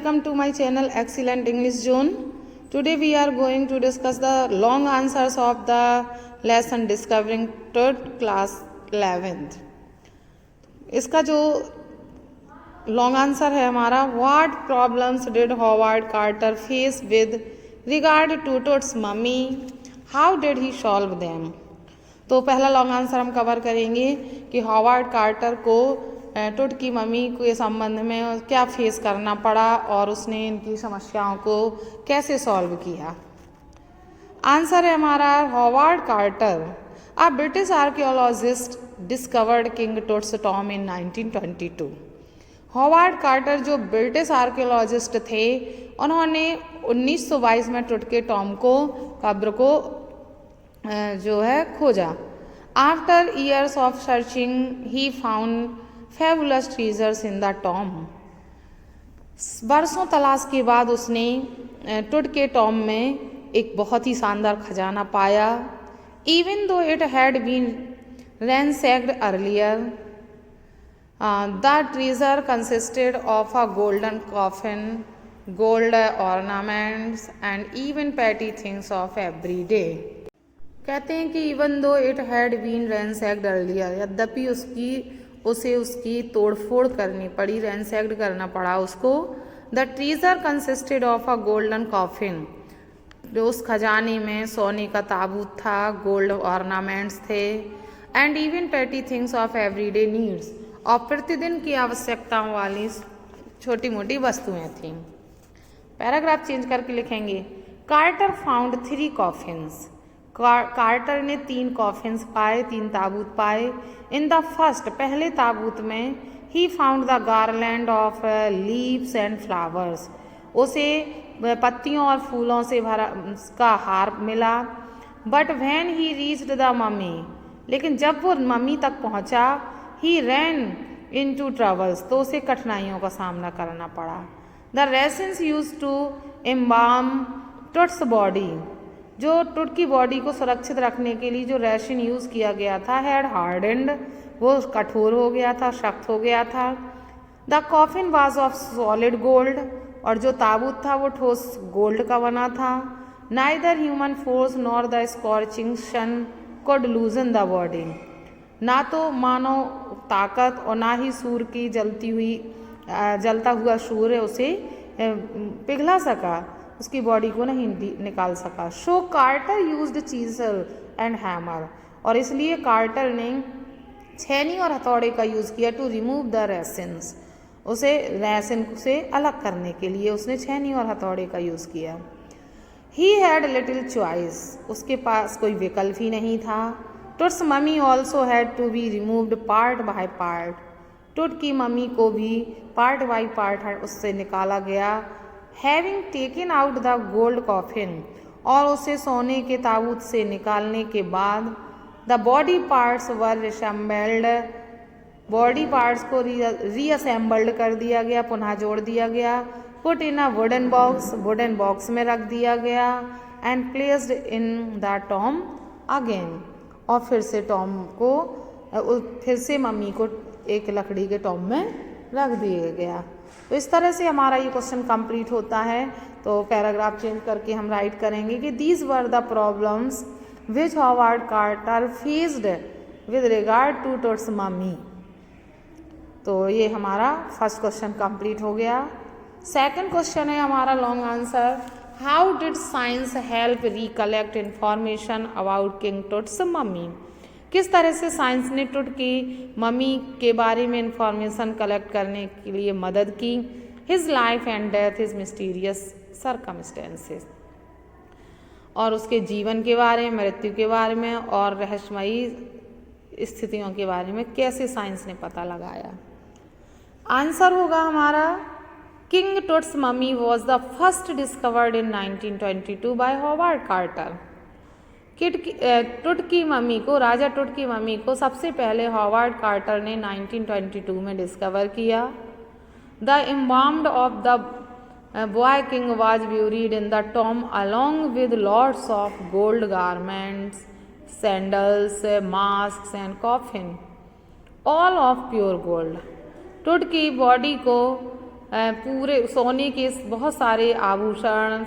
welcome to my channel Excellent English Zone. Today we are going to discuss the long answers of the lesson Discovering Third Class 11th. इसका जो long answer है हमारा, what problems did Howard Carter face with regard to Tut's mummy, how did he solve them. तो पहला long answer हम cover करेंगे कि हॉवार्ड quarter को टुट की मम्मी के संबंध में क्या फेस करना पड़ा और उसने इनकी समस्याओं को कैसे सॉल्व किया। आंसर है हमारा, Howard Carter a British archaeologist discovered King Tut's tomb in 1922। Howard Carter जो ब्रिटिश आर्कियोलॉजिस्ट थे, उन्होंने 1922 में टुट के टॉम को कब्र को जो है खोजा। After years of searching he found fabulous treasures in the Tom. बरसों तलाश के बाद उसने टुट के टॉम में एक बहुत ही शानदार खजाना पाया। Even though it had been ransacked earlier, the treasure consisted of a golden coffin, gold ornaments and even petty things of every day. कहते हैं कि even though it had been ransacked earlier, यद्यपि उसे उसकी तोड़फोड़ करनी पड़ी, रैंसैक्ड करना पड़ा उसको। The treasure consisted of a golden coffin, जो उस खजाने में सोने का ताबूत था, गोल्ड ऑर्नामेंट्स थे, and even petty things of everyday needs, और प्रतिदिन की आवश्यकताओं वाली छोटी मोटी वस्तुएं थीं। पैराग्राफ चेंज करके लिखेंगे, कार्टर फाउंड 3 कॉफिन्स। कार्टर ने 3 कॉफिन्स पाए, 3 ताबूत पाए। इन द फर्स्ट, पहले ताबूत में, he found the garland of leaves and flowers, उसे पत्तियों और फूलों से भरा का हार मिला। But when he reached the mummy, लेकिन जब वो मम्मी तक पहुंचा, ही रैन इनटू ट्रबल्स, तो उसे कठिनाइयों का सामना करना पड़ा। The रेसिन्स used to एम्बाम Tut's body, जो टुट की बॉडी को सुरक्षित रखने के लिए जो रेशन यूज़ किया गया था, हैड हार्डेंड, वो कठोर हो गया था, सख्त हो गया था। The coffin was of solid gold, और जो ताबूत था वो ठोस गोल्ड का बना था। Neither human force nor the scorching sun could loosen the body, ना तो मानव ताकत और ना ही सूर्य की जलता हुआ सूर्य उसे पिघला सका, उसकी बॉडी को नहीं निकाल सका। So Carter used chisel and hammer, और इसलिए कार्टर ने छेनी और हथौड़े का यूज़ किया टू रिमूव द रेसिन्स, उसे रेसिन से अलग करने के लिए उसने छेनी और हथौड़े का यूज़ किया। ही हैड लिटिल चॉइस, उसके पास कोई विकल्प ही नहीं था। Tut's mummy also had to be removed part by part, Tut की मम्मी को भी पार्ट बाय पार्ट उससे निकाला गया। Having taken out the gold coffin, और उसे सोने के ताबूत से निकालने के बाद, the body parts were reassembled, body parts को रीअसेंबल्ड कर दिया गया, पुनः जोड़ दिया गया। Put in a wooden box, wooden box में रख दिया गया। And placed in the tomb again, और फिर से मम्मी को एक लकड़ी के टॉम में रख दिया गया। तो इस तरह से हमारा ये क्वेश्चन कंप्लीट होता है। तो पैराग्राफ चेंज करके हम राइट करेंगे कि these were the problems which Howard Carter faced with regard to Tut's mummy. तो ये हमारा फर्स्ट क्वेश्चन कंप्लीट हो गया। सेकंड क्वेश्चन है हमारा long answer, how did science help recollect information about King Tut's mummy. किस तरह से साइंस ने टुट की मम्मी के बारे में इंफॉर्मेशन कलेक्ट करने के लिए मदद की। His life and death, his mysterious circumstances, और उसके जीवन के बारे में, मृत्यु के बारे में और रहस्यमयी स्थितियों के बारे में कैसे साइंस ने पता लगाया। आंसर होगा हमारा, King Tut's mummy was the first discovered in 1922 by Howard Carter. Tut की मम्मी को, राजा टुट की मम्मी को सबसे पहले हॉवार्ड कार्टर ने 1922 में डिस्कवर किया। The embalmed of the boy king was buried in the tomb along with lots of gold garments, sandals, mask and coffin, all of pure gold. Tut की बॉडी को पूरे सोने के बहुत सारे आभूषण,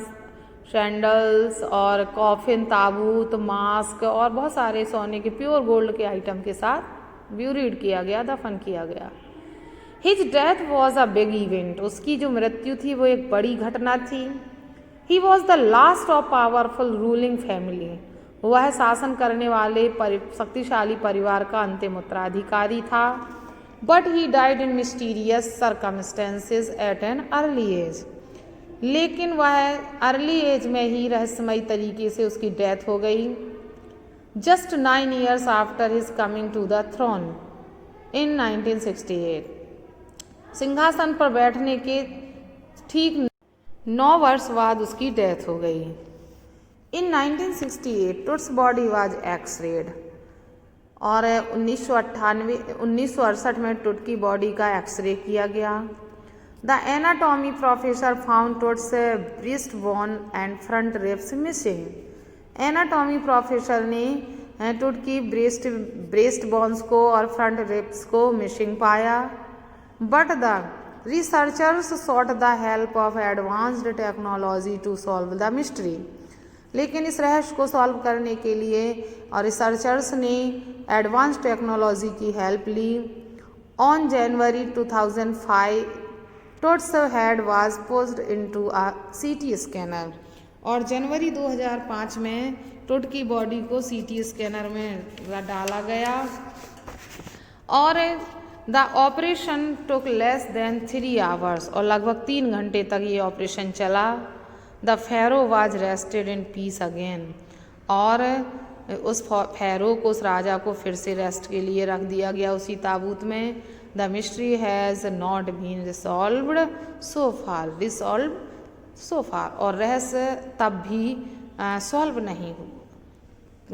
सैंडल्स और कॉफिन, ताबूत, मास्क और बहुत सारे सोने के प्योर गोल्ड के आइटम के साथ ब्यूरिड किया गया, दफन किया गया। His death was a big event, उसकी जो मृत्यु थी वो एक बड़ी घटना थी। He was the last of powerful ruling family, वह शासन करने वाले शक्तिशाली परिवार का अंतिम उत्तराधिकारी था। But he died in mysterious circumstances at an early age, लेकिन वह अर्ली एज में ही रहस्यमयी तरीके से उसकी डेथ हो गई। Just 9 years after his coming to the throne in 1968, सिंहासन पर बैठने के ठीक 9 वर्ष बाद उसकी डेथ हो गई। इन 1968 टुट्स बॉडी वाज एक्स-रेड, और 1968 में टुट की बॉडी का एक्सरे किया गया। The anatomy professor found Tut's breast bone and front ribs missing, anatomy professor ने टुट की ब्रेस्ट बोन्स को और फ्रंट रिब्स को मिसिंग पाया। But the researchers sought the help of advanced technology to solve the mystery, लेकिन इस रहस्य को सॉल्व करने के लिए और रिसर्चर्स ने एडवांस टेक्नोलॉजी की हेल्प ली। On January 2005 Tut's head was pushed into a CT scanner, और जनवरी 2005 में टुट की बॉडी को CT स्कैनर में डाला गया, और the operation took less than 3 hours, और लगभग 3 घंटे तक ये ऑपरेशन चला। The pharaoh was rested in peace again, और उस फेरो को, उस राजा को फिर से रेस्ट के लिए रख दिया गया उसी ताबूत में। The mystery has not been resolved so far, और रहस्य तब भी सॉल्व नहीं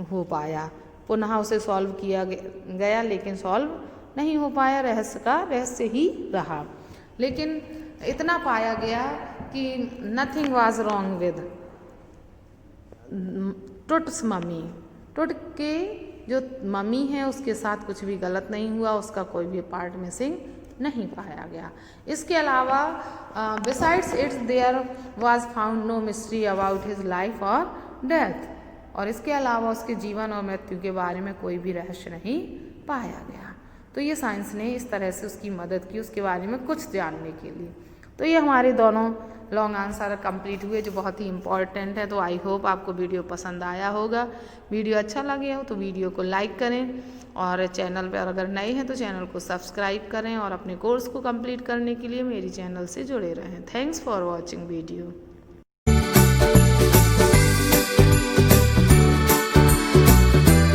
हो पाया। पुनः उसे सॉल्व किया गया लेकिन सॉल्व नहीं हो पाया, रहस्य का रहस्य ही रहा। लेकिन इतना पाया गया कि nothing was wrong with Tut's mummy, Tut के जो मम्मी है उसके साथ कुछ भी गलत नहीं हुआ, उसका कोई भी पार्ट मिसिंग नहीं पाया गया। इसके अलावा besides its there was found no mystery about his life और डेथ, और इसके अलावा उसके जीवन और मृत्यु के बारे में कोई भी रहस्य नहीं पाया गया। तो ये साइंस ने इस तरह से उसकी मदद की उसके बारे में कुछ जानने के लिए। तो ये हमारे दोनों लॉन्ग आंसर कंप्लीट हुए जो बहुत ही इम्पॉर्टेंट है। तो आई होप आपको वीडियो पसंद आया होगा। वीडियो अच्छा लगे हो तो वीडियो को लाइक करें, और चैनल पर अगर नए हैं तो चैनल को सब्सक्राइब करें, और अपने कोर्स को कंप्लीट करने के लिए मेरी चैनल से जुड़े रहें। Thanks for watching video.